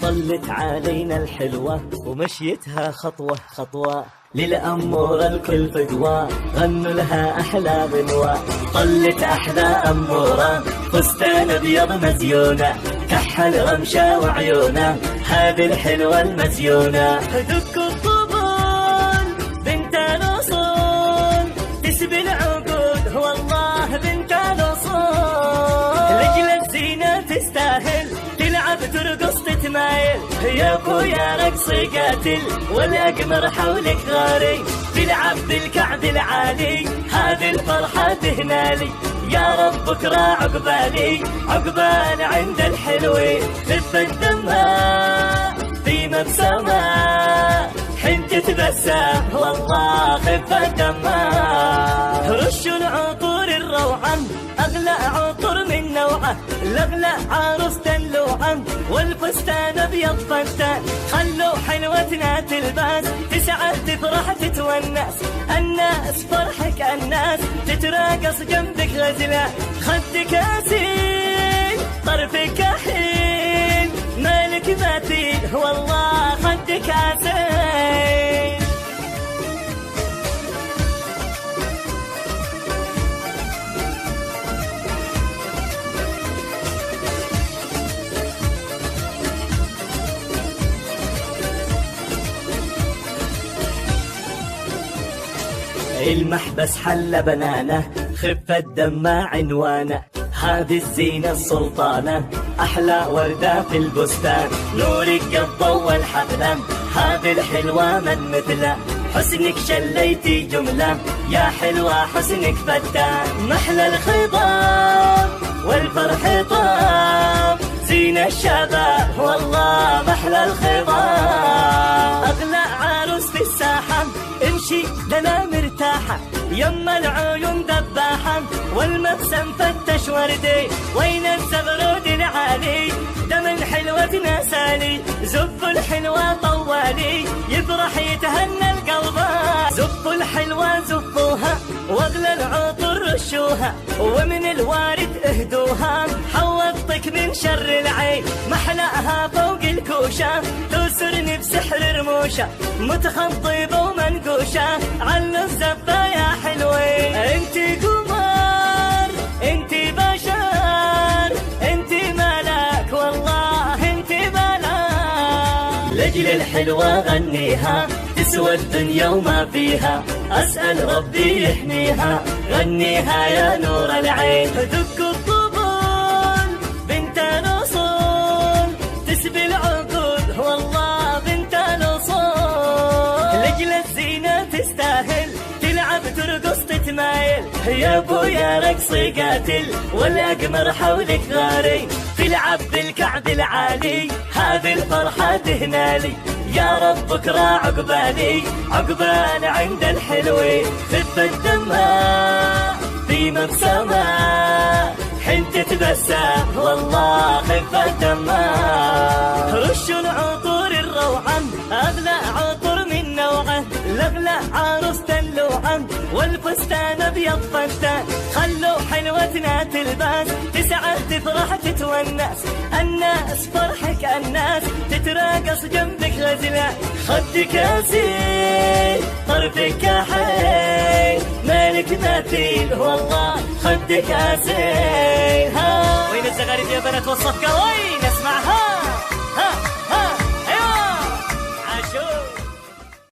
طلت علينا الحلوة ومشيتها خطوة خطوة، للأمورة الكل فدوى غنوا لها أحلى غنوة. طلت أحلى أمورة فستان أبيض مزيونة، كحل رمشة وعيونة هذه الحلوة المزيونة. دق الطبول بنت الأصول تسبي العقول والله بنت الأصول، لجل الزينة تستاهل تلعب ترقص تتمايل، يا ابويا رقصي قاتل والأقمر حولك غاري، تلعب بالكعب العالي هذه الفرحة تهنالي، يا رب بكرة عقبالي عقبال عند الحلوين. خف الدمها في مبسمة حين تتبسم والله خف الدمها، رش العطور الروعة أغلى عطر من نوعه، الأغلى عروسة اللوعة والفستان أبيض فتان، خلوا حلوتنا تلبس تسعد تفرح تتونس، الناس فرحك الناس تتراقص جنبك غزلة، خدك أسيل طرفك حين مالك مثيل والله خدك أسيل. المحبس حل بنانه خف الدم عنوانه، هذه الزينة السلطانة أحلى وردة في البستان، نورك قد ضوى الحفلة هذه الحلوة من مثله، حسنك شليتي جملة يا حلوة حسنك فتان، محلى الخضاب والفرح طاب زين الشباب والله محلى الخضاب، أغلى عروس في الساحة امشي لنا مرتاحة، يما العيون دباحة والمبسم فتش وردي، وين الزغرود العالي ده من حلوتنا سالي، زفوا الحلوة طوالي يفرح يتهنى القلب، زفوا الحلوة زفوها واغلى العطر رشوها، ومن الوارد اهدوها حوضتك من شر العين، محلاها فوق الكوشة تسرني بسحر رموشة، متخطبة ومنقوشة على الزفة يا حلوين، انتي قمر انتي بشر انتي ملاك والله انتي ملاك، لجل الحلوة غنيها تسوى الدنيا وما فيها، أسأل ربي يحميها غنيها يا نور العين. دق الطبول بنت الأصول تسبي العقول والله بنت الأصول، لجل الزينة تستاهل تلعب ترقص تتمايل، يا ابويا رقصي قاتل والأقمر حولك غاري، تلعب بالكعب العالي هذه الفرحة تهنالي، يا رب بكرة عقبالي عقبال عند الحلوين. خف الدمها في مبسمة حين تتبسم والله خف الدمها، رش العطور الروعة أغلى عطر من نوعه، الأغلى عروسة اللوعة والفستان أبيض فتان، خلوا حلوتنا تلبس تسعد تفرح تتونس، الناس فرحك الناس تتراقص جنبك غزلة، خدك أسيل طرفك حين مالك مثيل والله خدك أسيل. وين الزغاريد يا بنات والصفقة وين؟